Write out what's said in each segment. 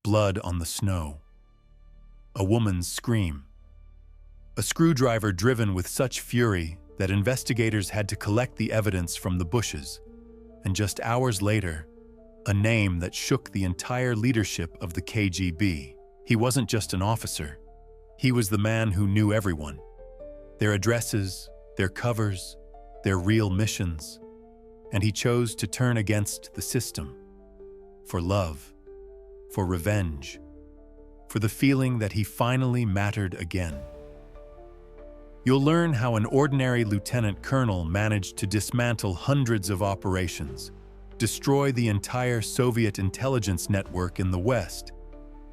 blood on the snow. A woman's scream. A screwdriver driven with such fury that investigators had to collect the evidence from the bushes, and just hours later, a name that shook the entire leadership of the KGB. He wasn't just an officer. He was the man who knew everyone. Their addresses, their covers, their real missions. And he chose to turn against the system. For love. For revenge. For the feeling that he finally mattered again. You'll learn how an ordinary lieutenant colonel managed to dismantle hundreds of operations, destroy the entire Soviet intelligence network in the West,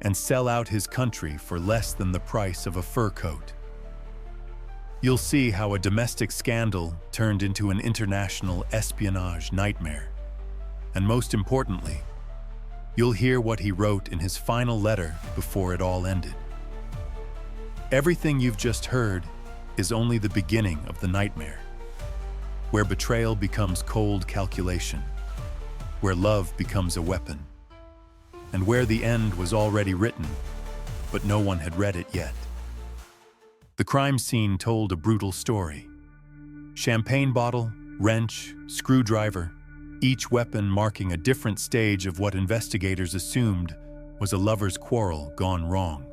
and sell out his country for less than the price of a fur coat. You'll see how a domestic scandal turned into an international espionage nightmare. And most importantly, you'll hear what he wrote in his final letter before it all ended. Everything you've just heard is only the beginning of the nightmare, where betrayal becomes cold calculation, where love becomes a weapon, and where the end was already written, but no one had read it yet. The crime scene told a brutal story. Champagne bottle, wrench, screwdriver, each weapon marking a different stage of what investigators assumed was a lover's quarrel gone wrong.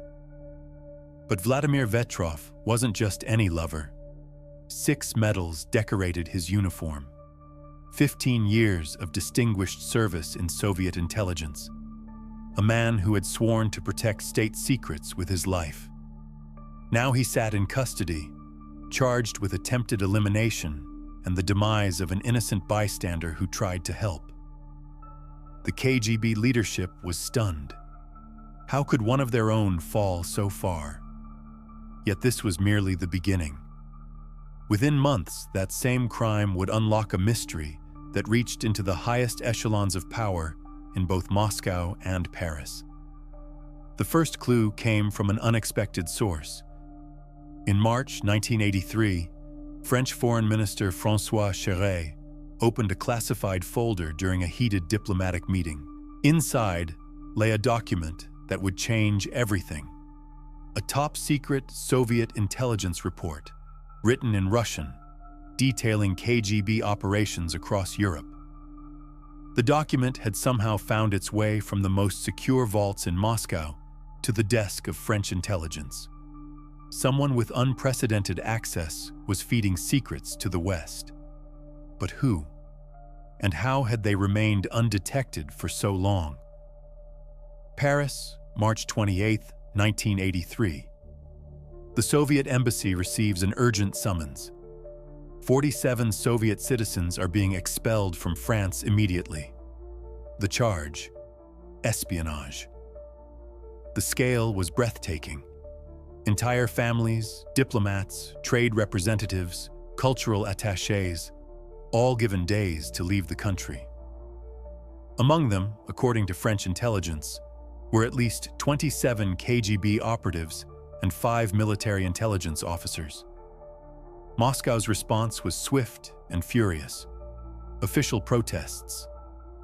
But Vladimir Vetrov wasn't just any lover. 6 medals decorated his uniform. 15 years of distinguished service in Soviet intelligence. A man who had sworn to protect state secrets with his life. Now he sat in custody, charged with attempted elimination and the demise of an innocent bystander who tried to help. The KGB leadership was stunned. How could one of their own fall so far? Yet this was merely the beginning. Within months, that same crime would unlock a mystery that reached into the highest echelons of power in both Moscow and Paris. The first clue came from an unexpected source. In March 1983, French Foreign Minister François Chéré opened a classified folder during a heated diplomatic meeting. Inside lay a document that would change everything. A top-secret Soviet intelligence report, written in Russian, detailing KGB operations across Europe. The document had somehow found its way from the most secure vaults in Moscow to the desk of French intelligence. Someone with unprecedented access was feeding secrets to the West. But who? And how had they remained undetected for so long? Paris, March 28, 1983. The Soviet embassy receives an urgent summons. 47 Soviet citizens are being expelled from France immediately. The charge: espionage. The scale was breathtaking. Entire families, diplomats, trade representatives, cultural attachés, all given days to leave the country. Among them, according to French intelligence, were at least 27 KGB operatives and 5 military intelligence officers. Moscow's response was swift and furious. Official protests,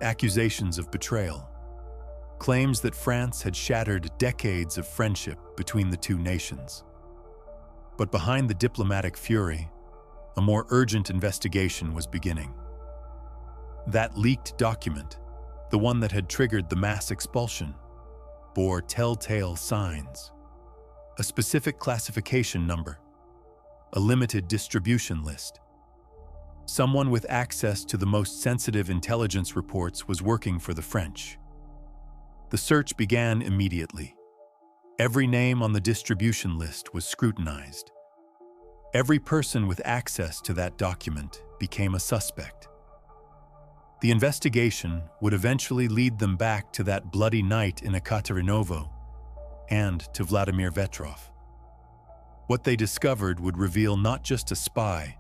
accusations of betrayal, claims that France had shattered decades of friendship between the two nations. But behind the diplomatic fury, a more urgent investigation was beginning. That leaked document, the one that had triggered the mass expulsion, bore telltale signs. A specific classification number, a limited distribution list. Someone with access to the most sensitive intelligence reports was working for the French. The search began immediately. Every name on the distribution list was scrutinized. Every person with access to that document became a suspect. The investigation would eventually lead them back to that bloody night in Ekaterinovo and to Vladimir Vetrov. What they discovered would reveal not just a spy,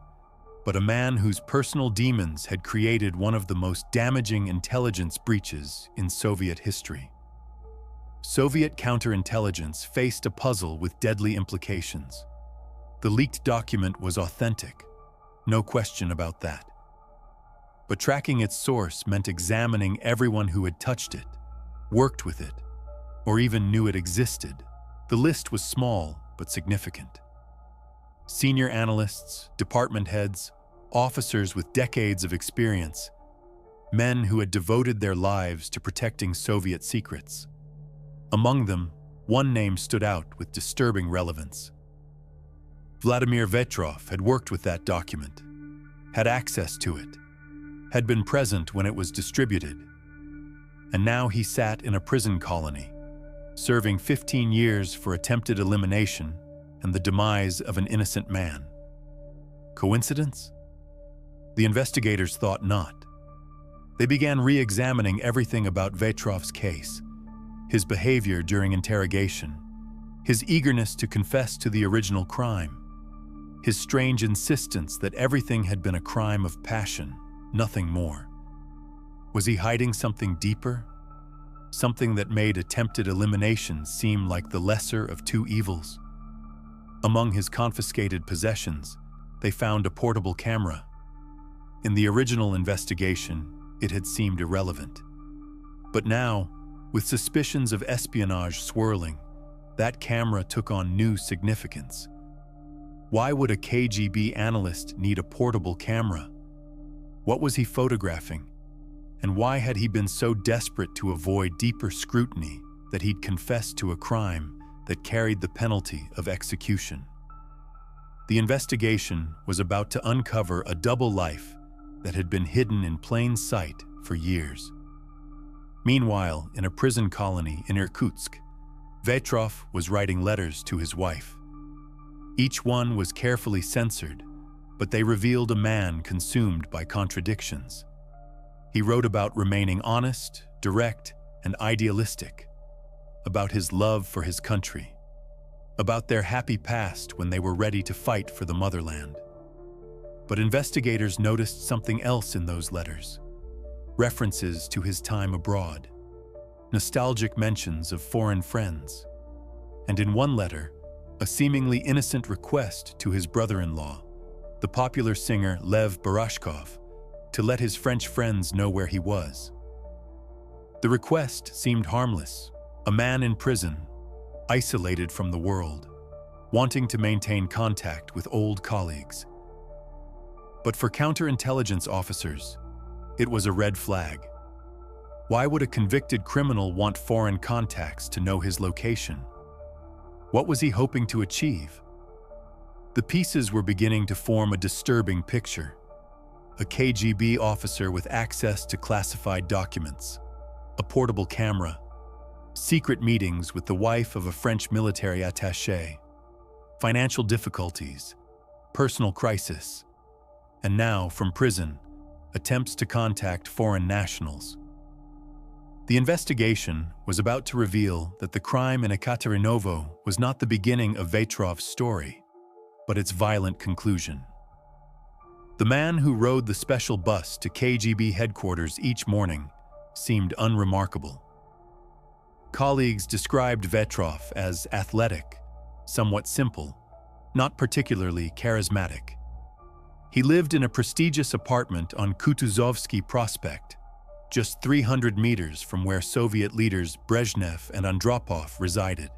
but a man whose personal demons had created one of the most damaging intelligence breaches in Soviet history. Soviet counterintelligence faced a puzzle with deadly implications. The leaked document was authentic, no question about that. But tracking its source meant examining everyone who had touched it, worked with it, or even knew it existed. The list was small but significant. Senior analysts, department heads, officers with decades of experience, men who had devoted their lives to protecting Soviet secrets. Among them, one name stood out with disturbing relevance. Vladimir Vetrov had worked with that document, had access to it, had been present when it was distributed, and now he sat in a prison colony, serving 15 years for attempted elimination and the demise of an innocent man. Coincidence? The investigators thought not. They began re-examining everything about Vetrov's case, his behavior during interrogation, his eagerness to confess to the original crime, his strange insistence that everything had been a crime of passion, nothing more. Was he hiding something deeper? Something that made attempted elimination seem like the lesser of two evils? Among his confiscated possessions, they found a portable camera. In the original investigation, it had seemed irrelevant. But now, with suspicions of espionage swirling, that camera took on new significance. Why would a KGB analyst need a portable camera? What was he photographing? And why had he been so desperate to avoid deeper scrutiny that he'd confessed to a crime that carried the penalty of execution? The investigation was about to uncover a double life that had been hidden in plain sight for years. Meanwhile, in a prison colony in Irkutsk, Vetrov was writing letters to his wife. Each one was carefully censored, but they revealed a man consumed by contradictions. He wrote about remaining honest, direct, and idealistic, about his love for his country, about their happy past when they were ready to fight for the motherland. But investigators noticed something else in those letters: references to his time abroad, nostalgic mentions of foreign friends, and in one letter, a seemingly innocent request to his brother-in-law, the popular singer Lev Barashkov, to let his French friends know where he was. The request seemed harmless: a man in prison, isolated from the world, wanting to maintain contact with old colleagues. But for counterintelligence officers, it was a red flag. Why would a convicted criminal want foreign contacts to know his location? What was he hoping to achieve? The pieces were beginning to form a disturbing picture. A KGB officer with access to classified documents, a portable camera, secret meetings with the wife of a French military attaché, financial difficulties, personal crisis, and now, from prison, attempts to contact foreign nationals. The investigation was about to reveal that the crime in Ekaterinovo was not the beginning of Vetrov's story, but its violent conclusion. The man who rode the special bus to KGB headquarters each morning seemed unremarkable. Colleagues described Vetrov as athletic, somewhat simple, not particularly charismatic. He lived in a prestigious apartment on Kutuzovsky Prospect, just 300 meters from where Soviet leaders Brezhnev and Andropov resided.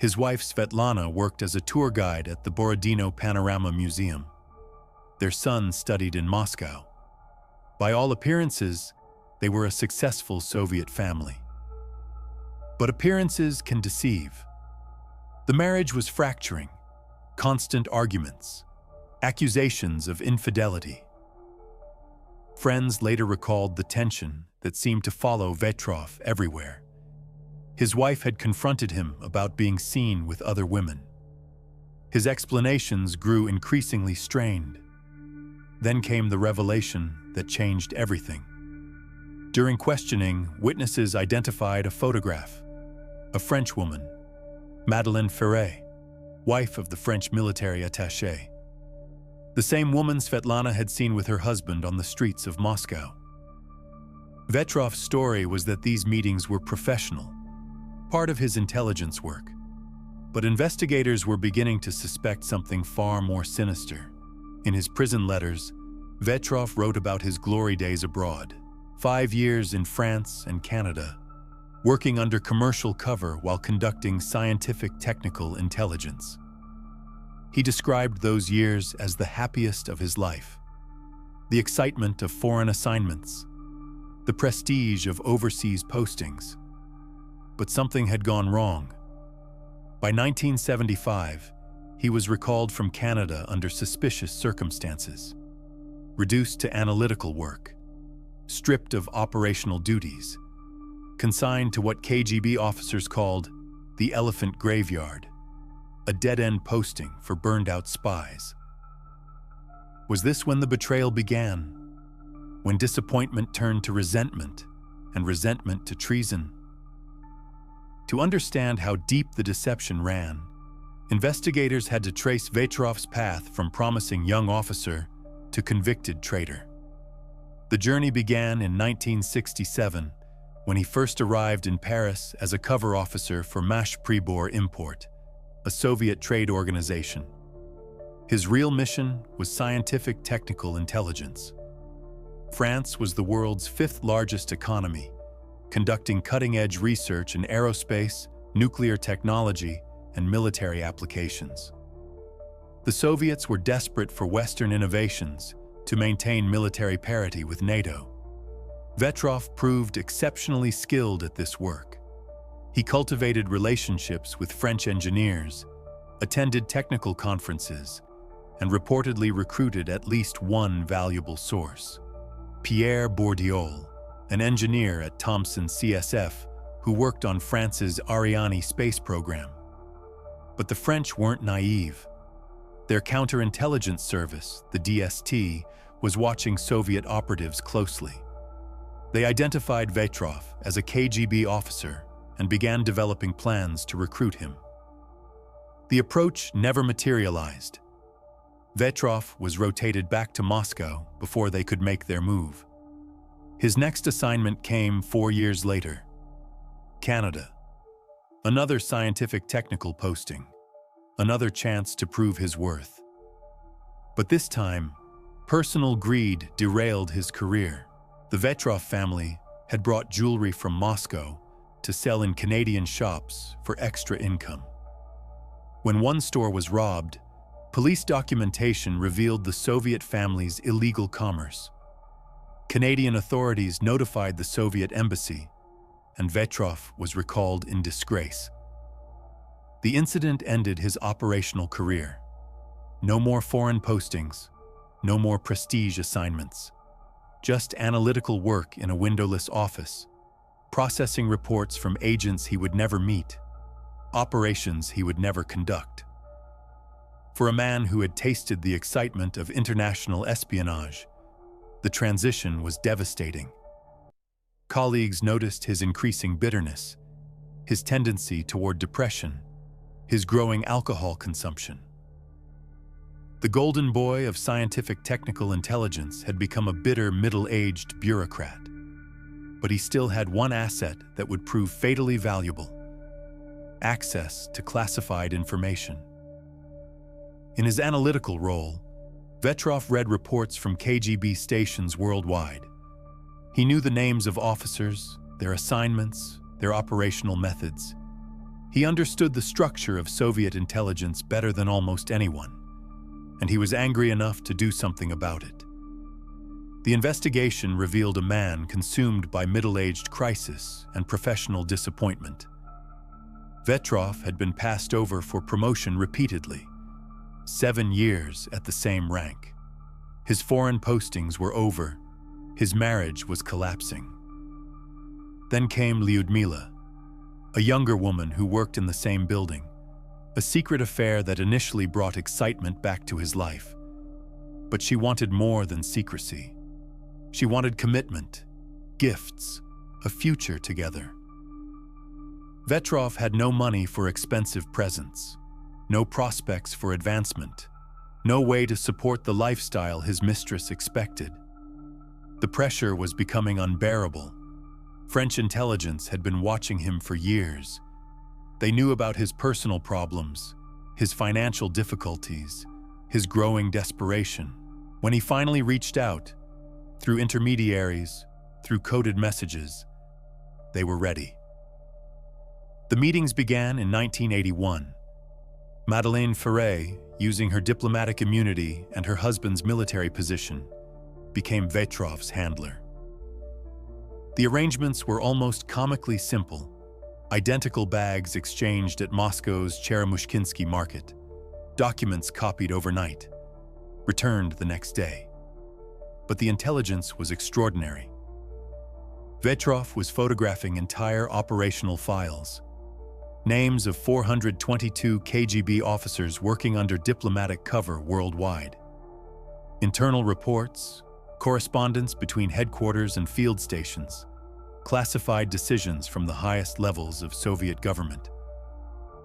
His wife Svetlana worked as a tour guide at the Borodino Panorama Museum. Their son studied in Moscow. By all appearances, they were a successful Soviet family. But appearances can deceive. The marriage was fracturing, constant arguments, accusations of infidelity. Friends later recalled the tension that seemed to follow Vetrov everywhere. His wife had confronted him about being seen with other women. His explanations grew increasingly strained. Then came the revelation that changed everything. During questioning, witnesses identified a photograph: a French woman, Madeleine Ferret, wife of the French military attaché. The same woman Svetlana had seen with her husband on the streets of Moscow. Vetrov's story was that these meetings were professional, part of his intelligence work. But investigators were beginning to suspect something far more sinister. In his prison letters, Vetrov wrote about his glory days abroad, 5 years in France and Canada, working under commercial cover while conducting scientific technical intelligence. He described those years as the happiest of his life. The excitement of foreign assignments, the prestige of overseas postings. But something had gone wrong. By 1975, he was recalled from Canada under suspicious circumstances, reduced to analytical work, stripped of operational duties, consigned to what KGB officers called the elephant graveyard, a dead-end posting for burned-out spies. Was this when the betrayal began? When disappointment turned to resentment, and resentment to treason? To understand how deep the deception ran, investigators had to trace Vetrov's path from promising young officer to convicted traitor. The journey began in 1967, when he first arrived in Paris as a cover officer for Mash Pribor Import, a Soviet trade organization. His real mission was scientific technical intelligence. France was the world's fifth largest economy, conducting cutting-edge research in aerospace, nuclear technology, and military applications. The Soviets were desperate for Western innovations to maintain military parity with NATO. Vetrov proved exceptionally skilled at this work. He cultivated relationships with French engineers, attended technical conferences, and reportedly recruited at least one valuable source, Pierre Bourdieu, an engineer at Thomson CSF who worked on France's Ariane space program. But the French weren't naive. Their counterintelligence service, the DST, was watching Soviet operatives closely. They identified Vetrov as a KGB officer and began developing plans to recruit him. The approach never materialized. Vetrov was rotated back to Moscow before they could make their move. His next assignment came 4 years later. Canada. Another scientific technical posting. Another chance to prove his worth. But this time, personal greed derailed his career. The Vetrov family had brought jewelry from Moscow to sell in Canadian shops for extra income. When one store was robbed, police documentation revealed the Soviet family's illegal commerce. Canadian authorities notified the Soviet embassy, and Vetrov was recalled in disgrace. The incident ended his operational career. No more foreign postings, no more prestige assignments. Just analytical work in a windowless office, processing reports from agents he would never meet, operations he would never conduct. For a man who had tasted the excitement of international espionage, the transition was devastating. Colleagues noticed his increasing bitterness, his tendency toward depression, his growing alcohol consumption. The golden boy of scientific technical intelligence had become a bitter middle-aged bureaucrat. But he still had one asset that would prove fatally valuable: access to classified information. In his analytical role, Vetrov read reports from KGB stations worldwide. He knew the names of officers, their assignments, their operational methods. He understood the structure of Soviet intelligence better than almost anyone, and he was angry enough to do something about it. The investigation revealed a man consumed by middle-aged crisis and professional disappointment. Vetrov had been passed over for promotion repeatedly, 7 years at the same rank. His foreign postings were over. His marriage was collapsing. Then came Lyudmila, a younger woman who worked in the same building, a secret affair that initially brought excitement back to his life. But she wanted more than secrecy. She wanted commitment, gifts, a future together. Vetrov had no money for expensive presents, no prospects for advancement, no way to support the lifestyle his mistress expected. The pressure was becoming unbearable. French intelligence had been watching him for years. They knew about his personal problems, his financial difficulties, his growing desperation. When he finally reached out, through intermediaries, through coded messages, they were ready. The meetings began in 1981. Madeleine Ferré, using her diplomatic immunity and her husband's military position, became Vetrov's handler. The arrangements were almost comically simple. Identical bags exchanged at Moscow's Cheremushkinsky market, documents copied overnight, returned the next day. But the intelligence was extraordinary. Vetrov was photographing entire operational files, names of 422 KGB officers working under diplomatic cover worldwide, internal reports, correspondence between headquarters and field stations, classified decisions from the highest levels of Soviet government.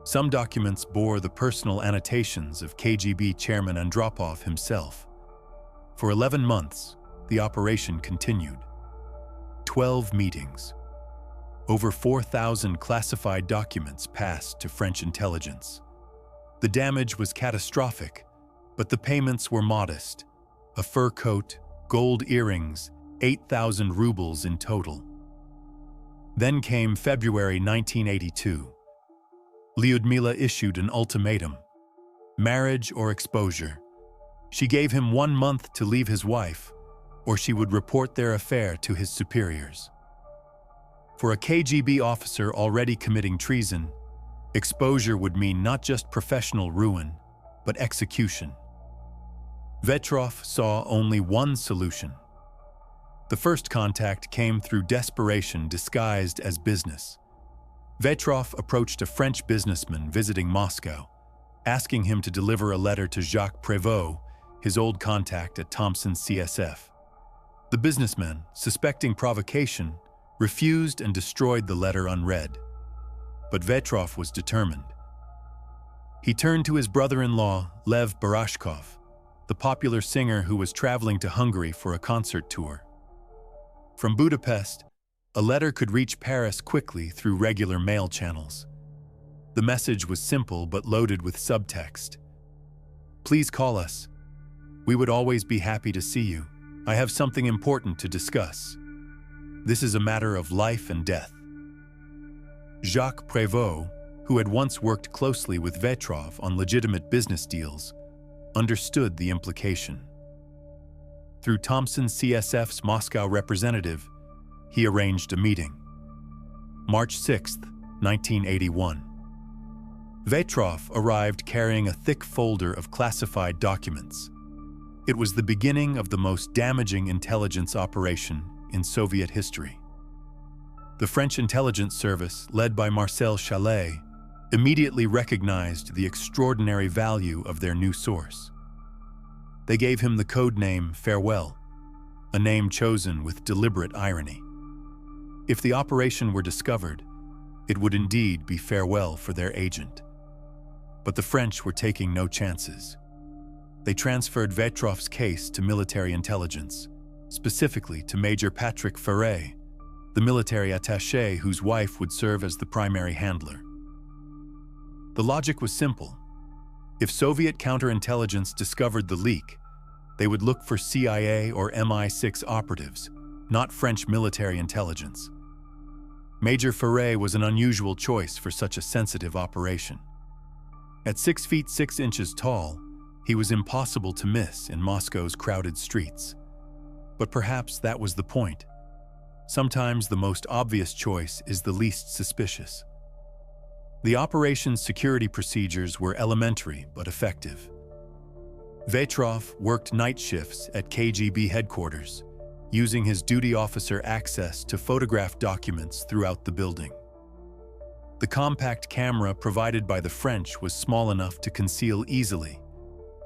Some documents bore the personal annotations of KGB Chairman Andropov himself. For 11 months, the operation continued. 12 meetings. Over 4,000 classified documents passed to French intelligence. The damage was catastrophic, but the payments were modest. A fur coat, gold earrings, 8,000 rubles in total. Then came February 1982. Lyudmila issued an ultimatum: marriage or exposure. She gave him 1 month to leave his wife, or she would report their affair to his superiors. For a KGB officer already committing treason, exposure would mean not just professional ruin, but execution. Vetrov saw only one solution. The first contact came through desperation disguised as business. Vetrov approached a French businessman visiting Moscow, asking him to deliver a letter to Jacques Prévost, his old contact at Thompson CSF. The businessman, suspecting provocation, refused and destroyed the letter unread. But Vetrov was determined. He turned to his brother-in-law, Lev Barashkov, the popular singer who was traveling to Hungary for a concert tour. From Budapest, a letter could reach Paris quickly through regular mail channels. The message was simple but loaded with subtext. "Please call us. We would always be happy to see you. I have something important to discuss. This is a matter of life and death." Jacques Prévost, who had once worked closely with Vetrov on legitimate business deals, understood the implication. Through Thompson CSF's Moscow representative, he arranged a meeting. March 6, 1981. Vetrov arrived carrying a thick folder of classified documents. It was the beginning of the most damaging intelligence operation in Soviet history. The French intelligence service, led by Marcel Chalet, immediately recognized the extraordinary value of their new source. They gave him the code name Farewell, a name chosen with deliberate irony. If the operation were discovered, it would indeed be farewell for their agent. But the French were taking no chances. They transferred Vetrov's case to military intelligence, specifically to Major Patrick Ferré, the military attaché whose wife would serve as the primary handler. The logic was simple. If Soviet counterintelligence discovered the leak, they would look for CIA or MI6 operatives, not French military intelligence. Major Ferré was an unusual choice for such a sensitive operation. At 6 feet 6 inches tall, he was impossible to miss in Moscow's crowded streets. But perhaps that was the point. Sometimes the most obvious choice is the least suspicious. The operation's security procedures were elementary but effective. Vetrov worked night shifts at KGB headquarters, using his duty officer access to photograph documents throughout the building. The compact camera provided by the French was small enough to conceal easily,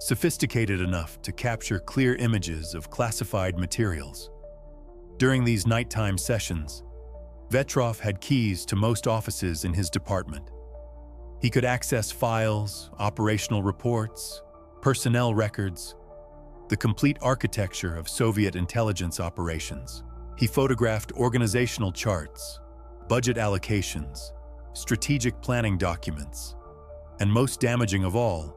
sophisticated enough to capture clear images of classified materials. During these nighttime sessions, Vetrov had keys to most offices in his department. He could access files, operational reports, personnel records, the complete architecture of Soviet intelligence operations. He photographed organizational charts, budget allocations, strategic planning documents, and most damaging of all,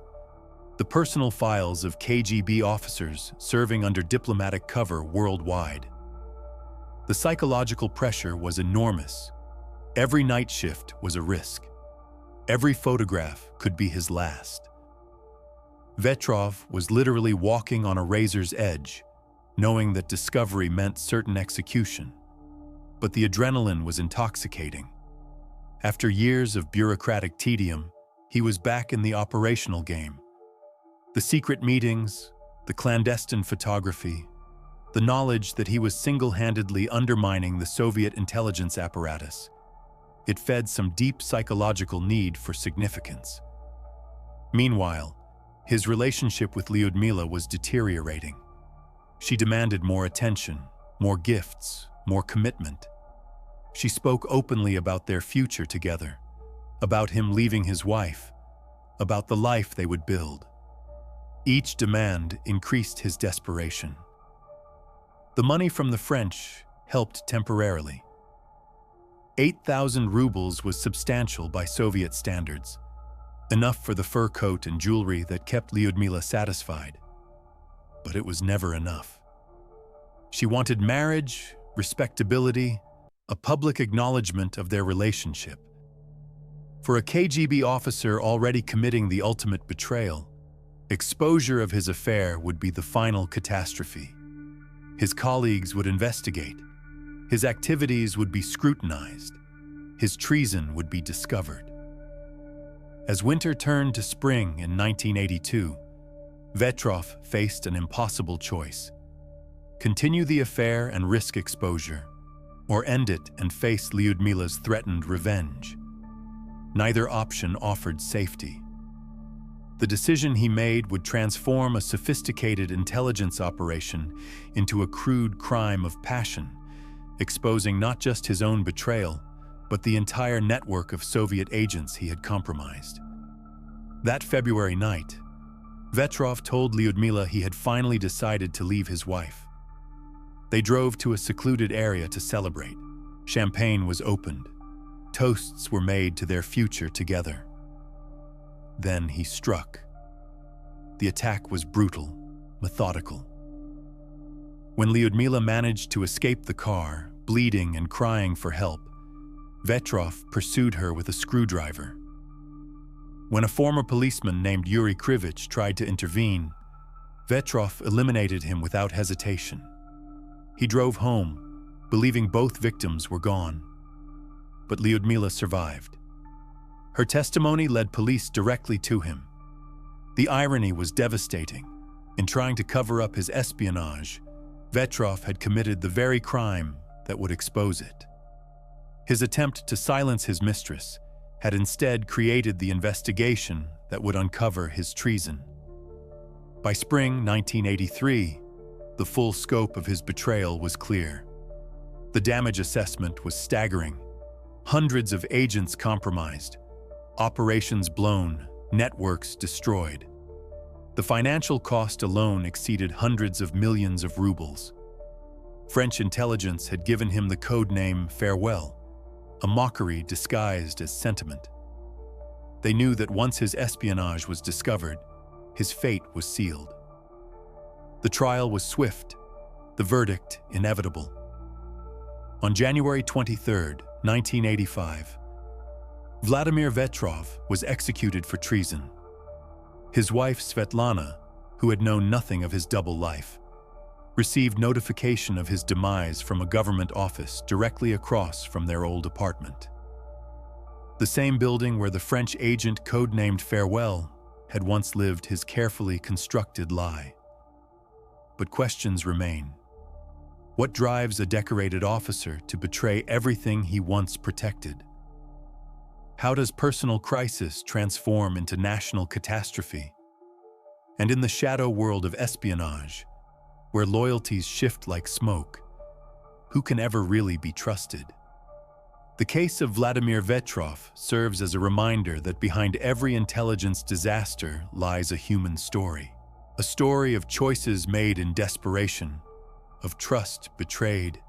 the personal files of KGB officers serving under diplomatic cover worldwide. The psychological pressure was enormous. Every night shift was a risk. Every photograph could be his last. Vetrov was literally walking on a razor's edge, knowing that discovery meant certain execution. But the adrenaline was intoxicating. After years of bureaucratic tedium, he was back in the operational game. The secret meetings, the clandestine photography, the knowledge that he was single-handedly undermining the Soviet intelligence apparatus. It fed some deep psychological need for significance. Meanwhile, his relationship with Lyudmila was deteriorating. She demanded more attention, more gifts, more commitment. She spoke openly about their future together, about him leaving his wife, about the life they would build. Each demand increased his desperation. The money from the French helped temporarily. 8,000 rubles was substantial by Soviet standards, enough for the fur coat and jewelry that kept Lyudmila satisfied. But it was never enough. She wanted marriage, respectability, a public acknowledgement of their relationship. For a KGB officer already committing the ultimate betrayal, exposure of his affair would be the final catastrophe. His colleagues would investigate. His activities would be scrutinized. His treason would be discovered. As winter turned to spring in 1982, Vetrov faced an impossible choice: continue the affair and risk exposure, or end it and face Lyudmila's threatened revenge. Neither option offered safety. The decision he made would transform a sophisticated intelligence operation into a crude crime of passion, exposing not just his own betrayal, but the entire network of Soviet agents he had compromised. That February night, Vetrov told Lyudmila he had finally decided to leave his wife. They drove to a secluded area to celebrate. Champagne was opened. Toasts were made to their future together. Then he struck. The attack was brutal, methodical. When Lyudmila managed to escape the car, bleeding and crying for help, Vetrov pursued her with a screwdriver. When a former policeman named Yuri Krivich tried to intervene, Vetrov eliminated him without hesitation. He drove home, believing both victims were gone. But Lyudmila survived. Her testimony led police directly to him. The irony was devastating. In trying to cover up his espionage, Vetrov had committed the very crime that would expose it. His attempt to silence his mistress had instead created the investigation that would uncover his treason. By spring 1983, the full scope of his betrayal was clear. The damage assessment was staggering. Hundreds of agents compromised, operations blown, networks destroyed. The financial cost alone exceeded hundreds of millions of rubles. French intelligence had given him the code name Farewell, a mockery disguised as sentiment. They knew that once his espionage was discovered, his fate was sealed. The trial was swift, the verdict inevitable. On January 23, 1985, Vladimir Vetrov was executed for treason. His wife Svetlana, who had known nothing of his double life, received notification of his demise from a government office directly across from their old apartment. The same building where the French agent codenamed Farewell had once lived his carefully constructed lie. But questions remain. What drives a decorated officer to betray everything he once protected? How does personal crisis transform into national catastrophe? And in the shadow world of espionage, where loyalties shift like smoke, who can ever really be trusted? The case of Vladimir Vetrov serves as a reminder that behind every intelligence disaster lies a human story. A story of choices made in desperation, of trust betrayed,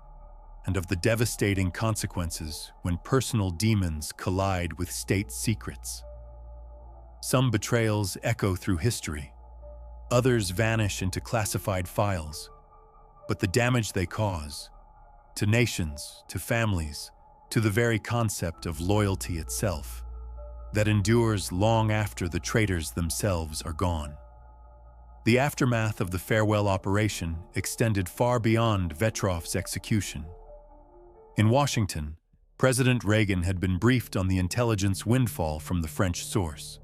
and of the devastating consequences when personal demons collide with state secrets. Some betrayals echo through history. Others vanish into classified files. But the damage they cause, to nations, to families, to the very concept of loyalty itself, that endures long after the traitors themselves are gone. The aftermath of the farewell operation extended far beyond Vetrov's execution. In Washington, President Reagan had been briefed on the intelligence windfall from the French source.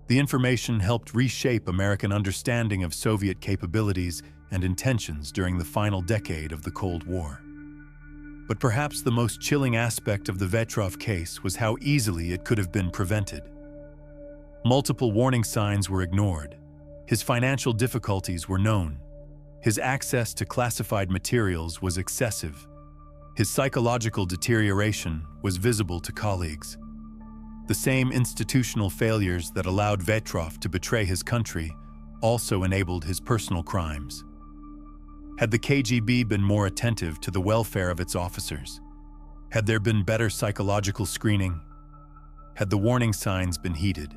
The information helped reshape American understanding of Soviet capabilities and intentions during the final decade of the Cold War. But perhaps the most chilling aspect of the Vetrov case was how easily it could have been prevented. Multiple warning signs were ignored. His financial difficulties were known. His access to classified materials was excessive. His psychological deterioration was visible to colleagues. The same institutional failures that allowed Vetrov to betray his country also enabled his personal crimes. Had the KGB been more attentive to the welfare of its officers? Had there been better psychological screening? Had the warning signs been heeded?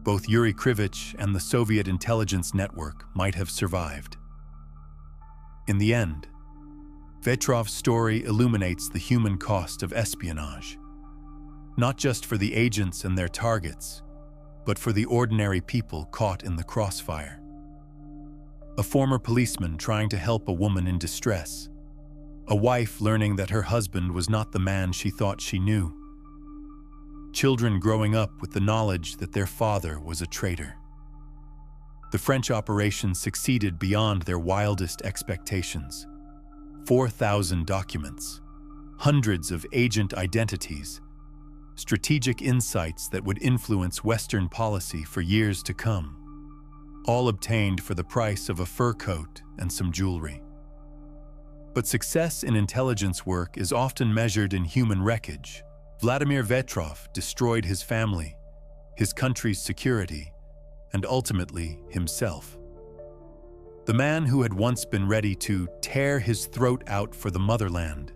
Both Yuri Krivich and the Soviet intelligence network might have survived. In the end, Vetrov's story illuminates the human cost of espionage, not just for the agents and their targets, but for the ordinary people caught in the crossfire. A former policeman trying to help a woman in distress, a wife learning that her husband was not the man she thought she knew, children growing up with the knowledge that their father was a traitor. The French operation succeeded beyond their wildest expectations. 4,000 documents, hundreds of agent identities, strategic insights that would influence Western policy for years to come, all obtained for the price of a fur coat and some jewelry. But success in intelligence work is often measured in human wreckage. Vladimir Vetrov destroyed his family, his country's security, and ultimately himself. The man who had once been ready to tear his throat out for the motherland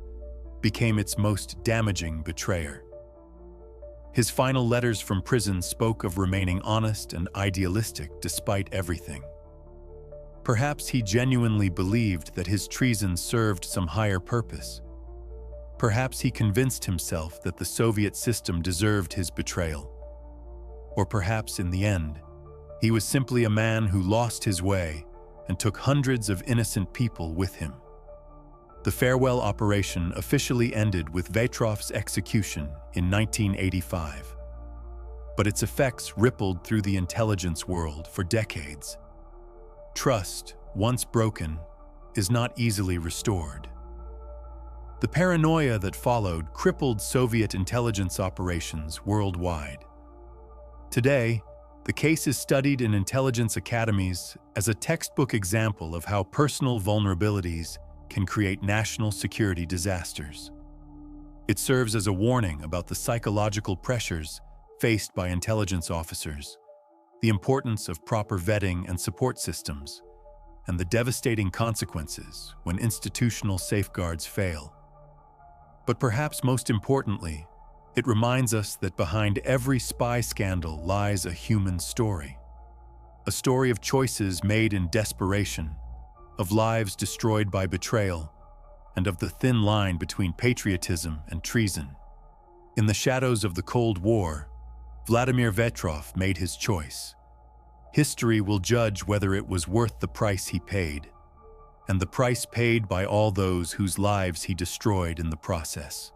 became its most damaging betrayer. His final letters from prison spoke of remaining honest and idealistic despite everything. Perhaps he genuinely believed that his treason served some higher purpose. Perhaps he convinced himself that the Soviet system deserved his betrayal. Or perhaps in the end, he was simply a man who lost his way and took hundreds of innocent people with him. The farewell operation officially ended with Vetrov's execution in 1985, but its effects rippled through the intelligence world for decades. Trust, once broken, is not easily restored. The paranoia that followed crippled Soviet intelligence operations worldwide. Today, the case is studied in intelligence academies as a textbook example of how personal vulnerabilities can create national security disasters. It serves as a warning about the psychological pressures faced by intelligence officers, the importance of proper vetting and support systems, and the devastating consequences when institutional safeguards fail. But perhaps most importantly, it reminds us that behind every spy scandal lies a human story. A story of choices made in desperation, of lives destroyed by betrayal, and of the thin line between patriotism and treason. In the shadows of the Cold War, Vladimir Vetrov made his choice. History will judge whether it was worth the price he paid, and the price paid by all those whose lives he destroyed in the process.